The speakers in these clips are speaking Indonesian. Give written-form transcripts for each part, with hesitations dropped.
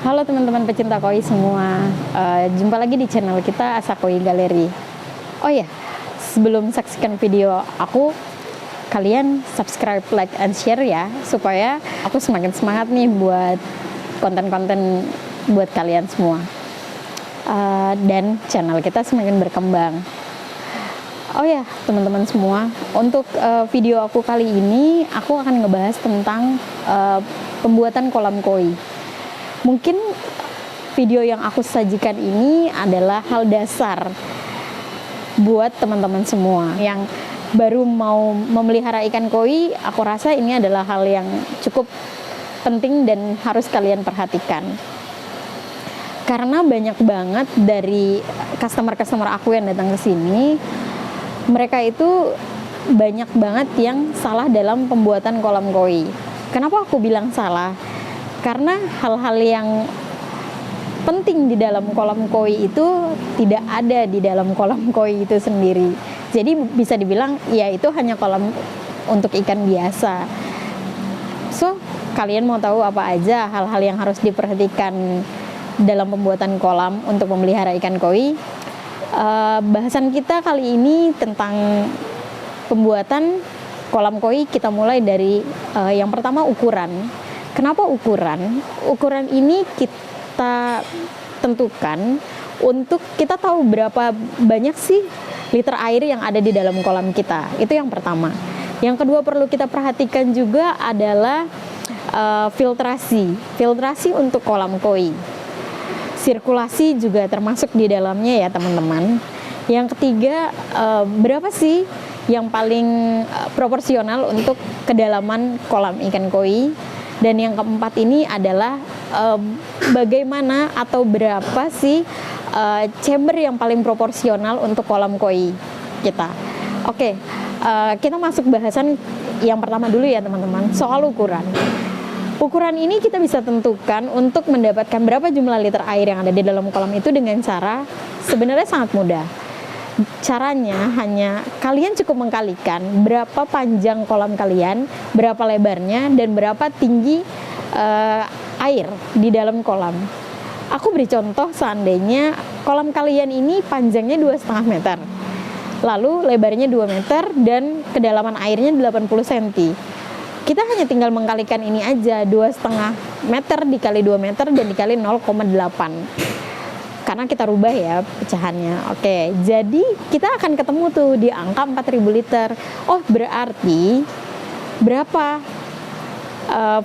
Halo teman-teman pecinta koi semua, jumpa lagi di channel kita Asa Koi Galeri. Oh ya, sebelum saksikan video aku, kalian subscribe, like, and share ya, supaya aku semakin semangat nih buat konten-konten buat kalian semua. Dan channel kita semakin berkembang. Oh ya teman-teman semua, untuk video aku kali ini aku akan ngebahas tentang pembuatan kolam koi. Mungkin video yang aku sajikan ini adalah hal dasar buat teman-teman semua yang baru mau memelihara ikan koi. Aku rasa ini adalah hal yang cukup penting dan harus kalian perhatikan. Karena banyak banget dari customer-customer aku yang datang ke sini, mereka itu banyak banget yang salah dalam pembuatan kolam koi. Kenapa aku bilang salah? Karena hal-hal yang penting di dalam kolam koi itu tidak ada di dalam kolam koi itu sendiri. Jadi bisa dibilang ya itu hanya kolam untuk ikan biasa. So, kalian mau tahu apa aja hal-hal yang harus diperhatikan dalam pembuatan kolam untuk memelihara ikan koi? Bahasan kita kali ini tentang pembuatan kolam koi. Kita mulai dari yang pertama, ukuran. Kenapa ukuran? Ukuran ini kita tentukan untuk kita tahu berapa banyak sih liter air yang ada di dalam kolam kita. Itu yang pertama. Yang kedua perlu kita perhatikan juga adalah filtrasi. Filtrasi untuk kolam koi. Sirkulasi juga termasuk di dalamnya ya teman-teman. Yang ketiga, berapa sih yang paling proporsional untuk kedalaman kolam ikan koi? Dan yang keempat ini adalah bagaimana atau berapa sih chamber yang paling proporsional untuk kolam koi kita. Oke, kita masuk bahasan yang pertama dulu ya teman-teman, soal ukuran. Ukuran ini kita bisa tentukan untuk mendapatkan berapa jumlah liter air yang ada di dalam kolam itu dengan cara sebenarnya sangat mudah. Caranya hanya kalian cukup mengkalikan berapa panjang kolam kalian, berapa lebarnya, dan berapa tinggi air di dalam kolam. Aku beri contoh, seandainya kolam kalian ini panjangnya 2,5 meter, lalu lebarnya 2 meter, dan kedalaman airnya 80 cm. Kita hanya tinggal mengkalikan ini aja, 2,5 meter dikali 2 meter dan dikali 0,8. Karena kita rubah ya pecahannya. Oke, jadi kita akan ketemu tuh di angka 4.000 liter. Oh, berarti berapa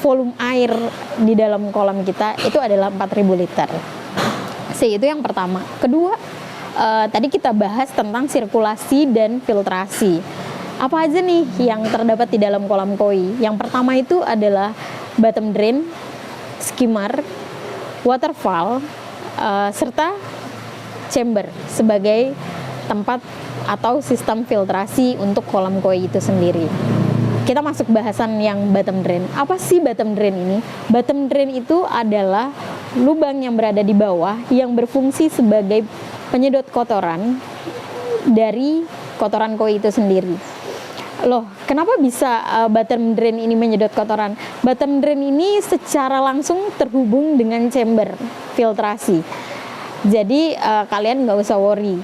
volume air di dalam kolam kita itu adalah 4.000 liter. Itu yang pertama. Kedua, tadi kita bahas tentang sirkulasi dan filtrasi. Apa aja nih yang terdapat di dalam kolam koi? Yang pertama itu adalah bottom drain, skimmer, waterfall, serta chamber sebagai tempat atau sistem filtrasi untuk kolam koi itu sendiri. Kita masuk bahasan yang bottom drain. Apa sih bottom drain ini? Bottom drain itu adalah lubang yang berada di bawah yang berfungsi sebagai penyedot kotoran dari kotoran koi itu sendiri. Loh, kenapa bisa bottom drain ini menyedot kotoran? Bottom drain ini secara langsung terhubung dengan chamber filtrasi. Jadi kalian nggak usah worry.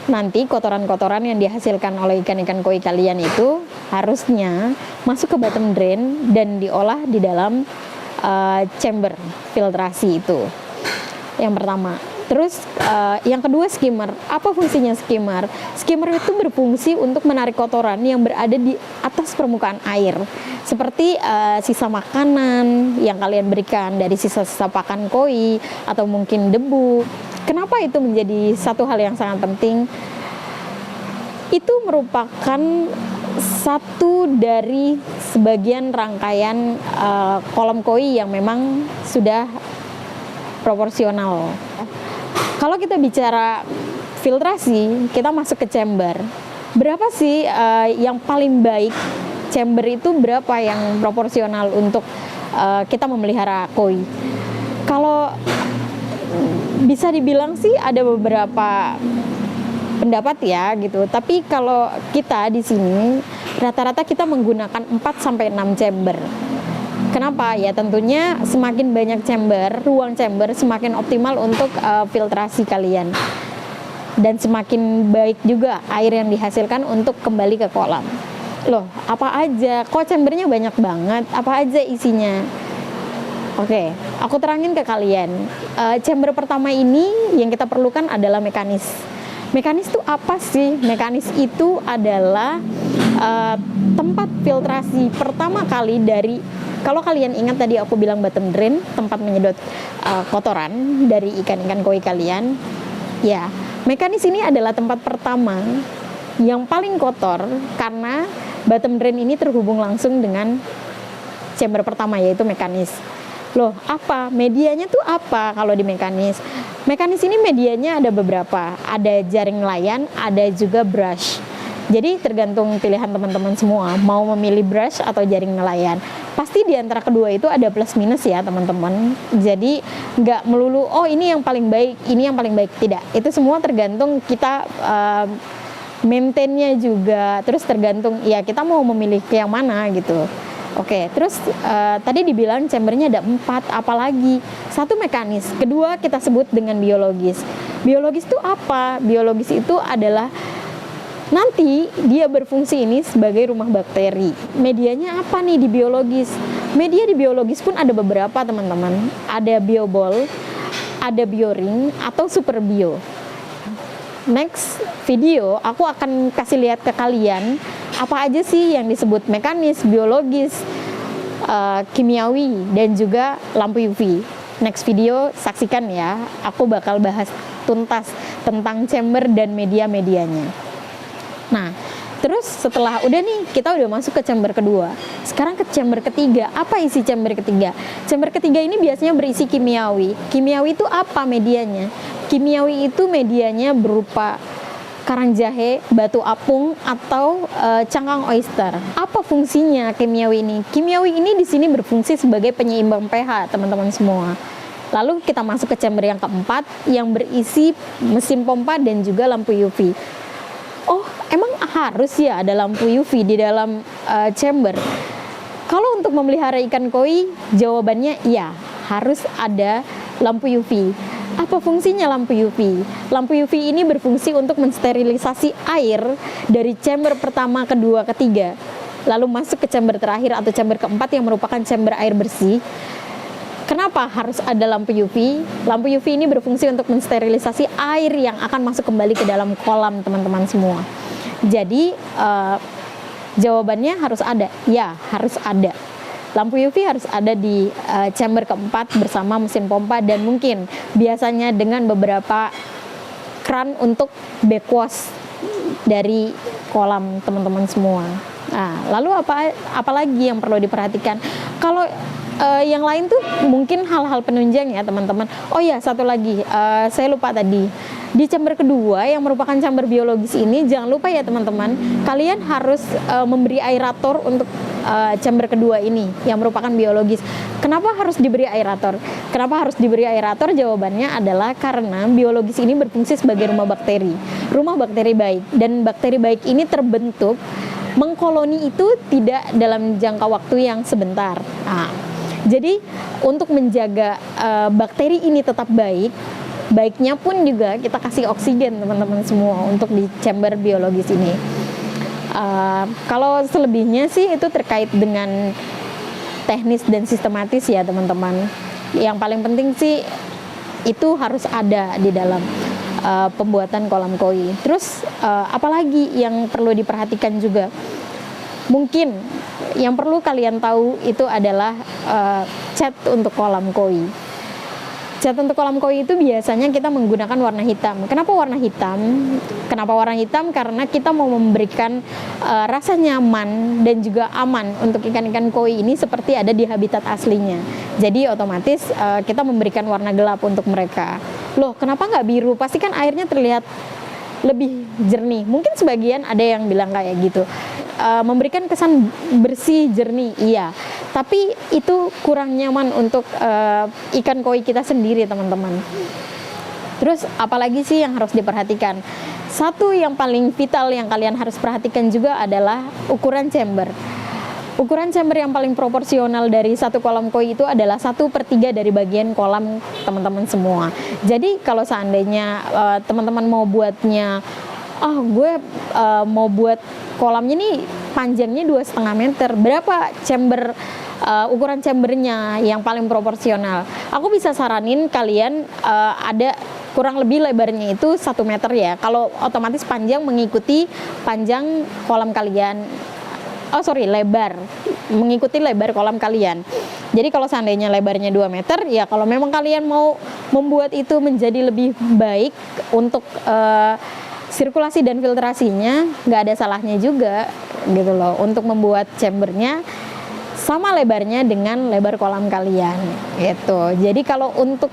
Nanti kotoran-kotoran yang dihasilkan oleh ikan-ikan koi kalian itu harusnya masuk ke bottom drain dan diolah di dalam chamber filtrasi itu. Yang pertama. Terus yang kedua, skimmer. Apa fungsinya skimmer? Skimmer itu berfungsi untuk menarik kotoran yang berada di atas permukaan air. Seperti sisa makanan yang kalian berikan dari sisa-sisa pakan koi atau mungkin debu. Kenapa itu menjadi satu hal yang sangat penting? Itu merupakan satu dari sebagian rangkaian kolam koi yang memang sudah proporsional. Kalau kita bicara filtrasi, kita masuk ke chamber. Berapa sih yang paling baik chamber itu, berapa yang proporsional untuk kita memelihara koi? Kalau bisa dibilang sih ada beberapa pendapat ya gitu. Tapi kalau kita di sini rata-rata kita menggunakan 4 sampai 6 chamber. Kenapa? Ya tentunya semakin banyak chamber, ruang chamber semakin optimal untuk filtrasi kalian. Dan semakin baik juga air yang dihasilkan untuk kembali ke kolam. Loh, apa aja? Kok chambernya banyak banget? Apa aja isinya? Oke, aku terangin ke kalian. Chamber pertama ini yang kita perlukan adalah mekanis. Mekanis itu apa sih? Mekanis itu adalah tempat filtrasi pertama kali dari, kalau kalian ingat tadi aku bilang bottom drain, tempat menyedot kotoran dari ikan-ikan koi kalian. Ya, mekanis ini adalah tempat pertama yang paling kotor karena bottom drain ini terhubung langsung dengan chamber pertama, yaitu mekanis. Loh, apa? Medianya tuh apa kalau di mekanis? Mekanis ini medianya ada beberapa. Ada jaring nelayan, ada juga brush. Jadi tergantung pilihan teman-teman semua, mau memilih brush atau jaring nelayan. Pasti di antara kedua itu ada plus minus ya teman-teman. Jadi nggak melulu, oh ini yang paling baik, ini yang paling baik. Tidak, itu semua tergantung kita maintainnya juga. Terus tergantung, ya kita mau memilih ke yang mana gitu. Oke, terus tadi dibilang chambernya ada 4, apalagi 1 mekanis, kedua kita sebut dengan biologis. Biologis itu apa? Biologis itu adalah nanti dia berfungsi ini sebagai rumah bakteri. Medianya apa nih di biologis? Media di biologis pun ada beberapa teman-teman. Ada biobol, ada bioring, atau super bio. Next video aku akan kasih lihat ke kalian apa aja sih yang disebut mekanis, biologis, kimiawi, dan juga lampu UV. Next video saksikan ya, aku bakal bahas tuntas tentang chamber dan media-medianya. Nah, terus setelah udah nih, kita udah masuk ke chamber kedua. Sekarang ke chamber ketiga. Apa isi chamber ketiga? Chamber ketiga ini biasanya berisi kimiawi. Kimiawi itu apa medianya? Kimiawi itu medianya berupa karang jahe, batu apung, atau cangkang oyster. Apa fungsinya kimiawi ini? Kimiawi ini di sini berfungsi sebagai penyeimbang pH, teman-teman semua. Lalu kita masuk ke chamber yang keempat yang berisi mesin pompa dan juga lampu UV. Oh, emang harus ya ada lampu UV di dalam chamber? Kalau untuk memelihara ikan koi, jawabannya iya, harus ada lampu UV. Apa fungsinya lampu UV? Lampu UV ini berfungsi untuk mensterilisasi air dari chamber pertama, kedua, ketiga, lalu masuk ke chamber terakhir atau chamber keempat yang merupakan chamber air bersih. Kenapa harus ada lampu UV? Lampu UV ini berfungsi untuk mensterilisasi air yang akan masuk kembali ke dalam kolam, teman-teman semua. Jadi jawabannya harus ada. Ya, harus ada. Lampu UV harus ada di chamber keempat bersama mesin pompa dan mungkin biasanya dengan beberapa kran untuk backwash dari kolam, teman-teman semua. Nah, lalu apa lagi yang perlu diperhatikan? Kalau yang lain tuh mungkin hal-hal penunjang ya teman-teman. Oh ya, satu lagi saya lupa tadi. Di chamber kedua yang merupakan chamber biologis ini, jangan lupa ya teman-teman, kalian harus memberi aerator untuk chamber kedua ini yang merupakan biologis. Kenapa harus diberi aerator? Kenapa harus diberi aerator? Jawabannya adalah karena biologis ini berfungsi sebagai rumah bakteri baik, dan bakteri baik ini terbentuk mengkoloni itu tidak dalam jangka waktu yang sebentar. Nah, jadi untuk menjaga bakteri ini tetap baik, baiknya pun juga kita kasih oksigen teman-teman semua untuk di chamber biologis ini. Kalau selebihnya sih itu terkait dengan teknis dan sistematis ya teman-teman. Yang paling penting sih itu harus ada di dalam pembuatan kolam koi. Terus apalagi yang perlu diperhatikan juga? Mungkin yang perlu kalian tahu itu adalah cat untuk kolam koi. Cat untuk kolam koi itu biasanya kita menggunakan warna hitam. Kenapa warna hitam? Kenapa warna hitam? Karena kita mau memberikan rasa nyaman dan juga aman untuk ikan-ikan koi ini seperti ada di habitat aslinya. Jadi otomatis kita memberikan warna gelap untuk mereka. Loh, kenapa nggak biru? Pasti kan airnya terlihat lebih jernih. Mungkin sebagian ada yang bilang kayak gitu. Memberikan kesan bersih, jernih, iya. Tapi itu kurang nyaman untuk ikan koi kita sendiri, teman-teman. Terus apalagi sih yang harus diperhatikan? Satu yang paling vital yang kalian harus perhatikan juga adalah ukuran chamber. Ukuran chamber yang paling proporsional dari satu kolam koi itu adalah 1/3 dari bagian kolam teman-teman semua. Jadi kalau seandainya teman-teman mau buatnya, gue mau buat kolamnya nih panjangnya 2,5 meter, berapa chamber, ukuran chambernya yang paling proporsional? Aku bisa saranin kalian ada kurang lebih lebarnya itu 1 meter ya. Kalau otomatis panjang mengikuti panjang kolam kalian. Lebar mengikuti lebar kolam kalian. Jadi kalau seandainya lebarnya 2 meter, ya kalau memang kalian mau membuat itu menjadi lebih baik untuk sirkulasi dan filtrasinya, nggak ada salahnya juga gitu loh, untuk membuat chambernya sama lebarnya dengan lebar kolam kalian gitu. Jadi kalau untuk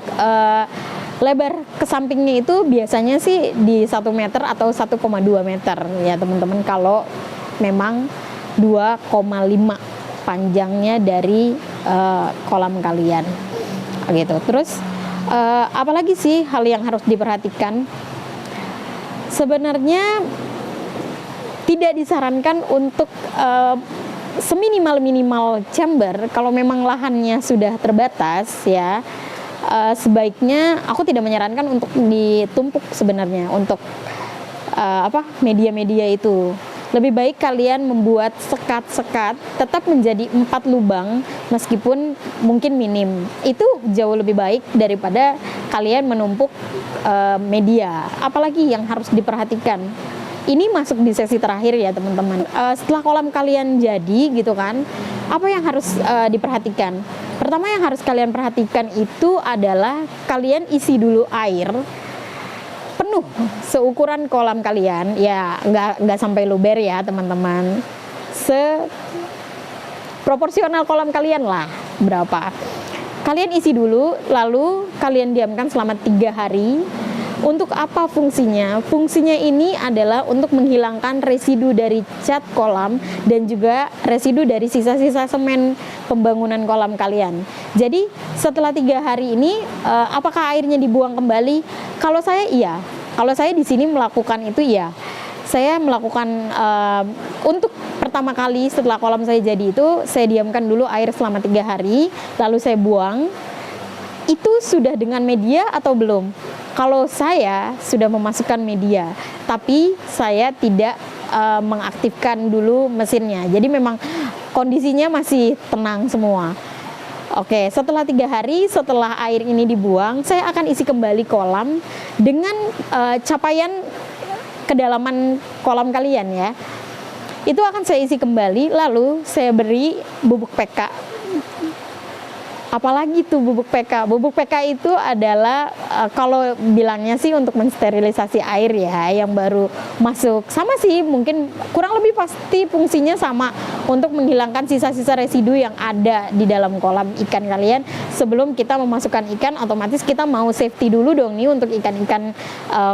lebar ke sampingnya itu biasanya sih di 1 meter atau 1,2 meter ya teman-teman, kalau memang 2,5 panjangnya dari kolam kalian gitu. Terus apalagi sih hal yang harus diperhatikan? Sebenarnya tidak disarankan untuk seminimal-minimal chamber. Kalau memang lahannya sudah terbatas ya, sebaiknya aku tidak menyarankan untuk ditumpuk sebenarnya untuk media-media itu. Lebih baik kalian membuat sekat-sekat tetap menjadi 4 lubang meskipun mungkin minim. Itu jauh lebih baik daripada kalian menumpuk media. Apalagi yang harus diperhatikan, ini masuk di sesi terakhir ya teman-teman. Setelah kolam kalian jadi gitu kan, apa yang harus diperhatikan? Pertama yang harus kalian perhatikan itu adalah kalian isi dulu air penuh seukuran kolam kalian ya, nggak sampai luber ya teman-teman, proporsional kolam kalian lah berapa. Kalian isi dulu, lalu kalian diamkan selama 3 hari. Untuk apa fungsinya? Fungsinya ini adalah untuk menghilangkan residu dari cat kolam dan juga residu dari sisa-sisa semen pembangunan kolam kalian. Jadi setelah 3 hari ini, apakah airnya dibuang kembali? Kalau saya iya. Kalau saya di sini melakukan itu ya. Saya melakukan untuk pertama kali setelah kolam saya jadi itu, saya diamkan dulu air selama 3 hari, lalu saya buang. Itu sudah dengan media atau belum? Kalau saya sudah memasukkan media, tapi saya tidak mengaktifkan dulu mesinnya. Jadi memang kondisinya masih tenang semua. Oke, setelah 3 hari setelah air ini dibuang, saya akan isi kembali kolam dengan capaian kedalaman kolam kalian ya. Itu akan saya isi kembali, lalu saya beri bubuk PK. Apalagi tuh bubuk PK? Bubuk PK itu adalah kalau bilangnya sih untuk mensterilisasi air ya, yang baru masuk. Sama sih, mungkin kurang lebih pasti fungsinya sama, untuk menghilangkan sisa-sisa residu yang ada di dalam kolam ikan kalian. Sebelum kita memasukkan ikan, otomatis kita mau safety dulu dong nih untuk ikan-ikan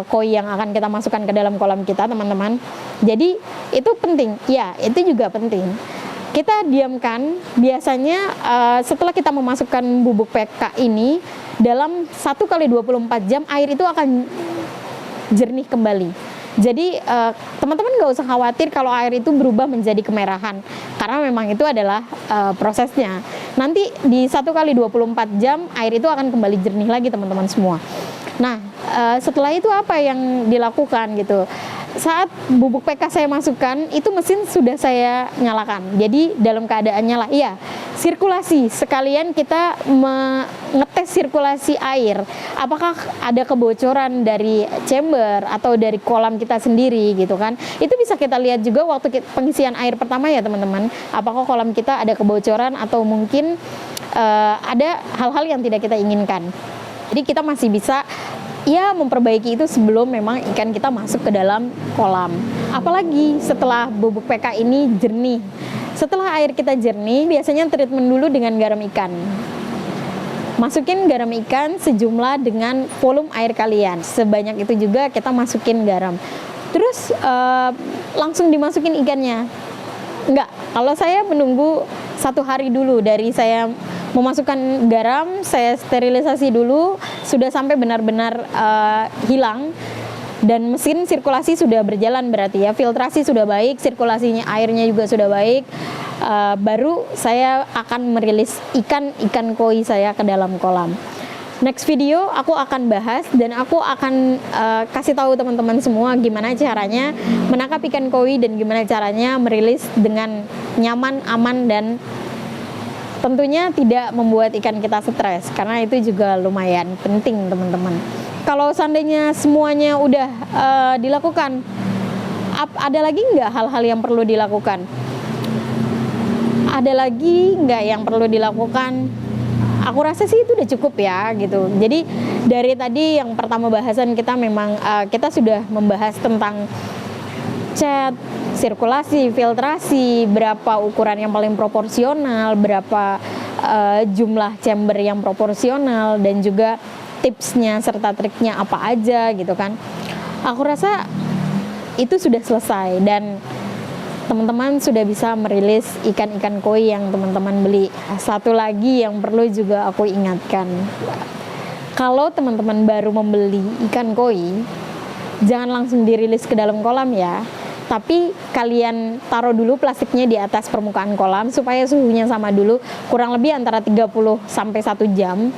koi yang akan kita masukkan ke dalam kolam kita, teman-teman. Jadi itu penting, ya itu juga penting. Kita diamkan, biasanya setelah kita memasukkan bubuk PK ini, dalam 1x24 jam air itu akan jernih kembali. Jadi teman-teman nggak usah khawatir kalau air itu berubah menjadi kemerahan, karena memang itu adalah prosesnya. Nanti di 1x24 jam air itu akan kembali jernih lagi teman-teman semua. Nah setelah itu apa yang dilakukan gitu? Saat bubuk PK saya masukkan, itu mesin sudah saya nyalakan. Jadi dalam keadaan nyala, iya, sirkulasi. Sekalian kita mengetes sirkulasi air. Apakah ada kebocoran dari chamber atau dari kolam kita sendiri gitu kan. Itu bisa kita lihat juga waktu pengisian air pertama ya teman-teman. Apakah kolam kita ada kebocoran atau mungkin ada hal-hal yang tidak kita inginkan. Jadi kita masih bisa ya memperbaiki itu sebelum memang ikan kita masuk ke dalam kolam. Apalagi setelah bubuk PK ini jernih. Setelah air kita jernih, biasanya treatment dulu dengan garam ikan. Masukin garam ikan sejumlah dengan volume air kalian. Sebanyak itu juga kita masukin garam. Terus langsung dimasukin ikannya. Enggak, kalau saya menunggu 1 hari dulu dari saya memasukkan garam, saya sterilisasi dulu, sudah sampai benar-benar hilang. Dan mesin sirkulasi sudah berjalan berarti ya, filtrasi sudah baik, sirkulasinya airnya juga sudah baik. Baru saya akan merilis ikan koi saya ke dalam kolam. Next video aku akan bahas dan aku akan kasih tahu teman-teman semua gimana caranya menangkap ikan koi dan gimana caranya merilis dengan nyaman, aman, dan tentunya tidak membuat ikan kita stres, karena itu juga lumayan penting teman-teman. Kalau seandainya semuanya udah dilakukan, ada lagi nggak hal-hal yang perlu dilakukan? Ada lagi nggak yang perlu dilakukan? Aku rasa sih itu udah cukup ya gitu. Jadi dari tadi yang pertama bahasan kita memang kita sudah membahas tentang cat, sirkulasi, filtrasi, berapa ukuran yang paling proporsional, berapa jumlah chamber yang proporsional, dan juga tipsnya serta triknya apa aja gitu kan. Aku rasa itu sudah selesai dan teman-teman sudah bisa merilis ikan-ikan koi yang teman-teman beli. Satu lagi yang perlu juga aku ingatkan, kalau teman-teman baru membeli ikan koi, jangan langsung dirilis ke dalam kolam ya, tapi kalian taruh dulu plastiknya di atas permukaan kolam supaya suhunya sama dulu, kurang lebih antara 30 sampai 1 jam.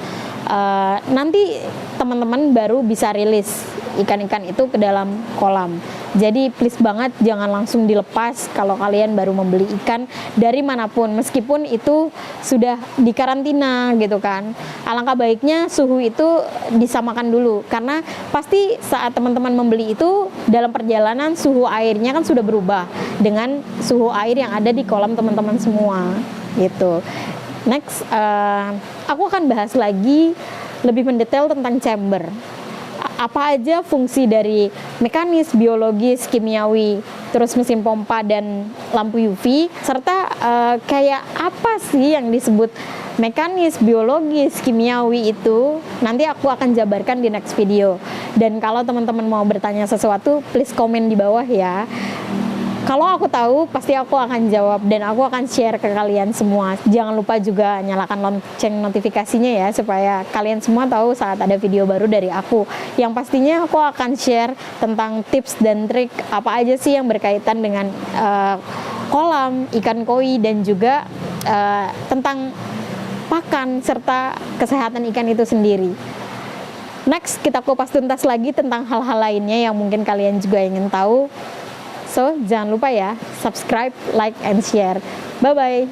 Nanti teman-teman baru bisa rilis ikan-ikan itu ke dalam kolam. Jadi please banget jangan langsung dilepas kalau kalian baru membeli ikan dari manapun, meskipun itu sudah dikarantina gitu kan. Alangkah baiknya suhu itu disamakan dulu, karena pasti saat teman-teman membeli itu dalam perjalanan suhu airnya kan sudah berubah dengan suhu air yang ada di kolam teman-teman semua gitu. Next, aku akan bahas lagi lebih mendetail tentang chamber. Apa aja fungsi dari mekanis, biologis, kimiawi, terus mesin pompa dan lampu UV, serta kayak apa sih yang disebut mekanis, biologis, kimiawi itu nanti aku akan jabarkan di next video. Dan kalau teman-teman mau bertanya sesuatu, please komen di bawah ya. Kalau aku tahu, pasti aku akan jawab dan aku akan share ke kalian semua. Jangan lupa juga nyalakan lonceng notifikasinya ya, supaya kalian semua tahu saat ada video baru dari aku. Yang pastinya aku akan share tentang tips dan trik apa aja sih yang berkaitan dengan kolam, ikan koi, dan juga tentang pakan serta kesehatan ikan itu sendiri. Next, kita kupas tuntas lagi tentang hal-hal lainnya yang mungkin kalian juga ingin tahu. So, jangan lupa ya, subscribe, like, and share. Bye-bye.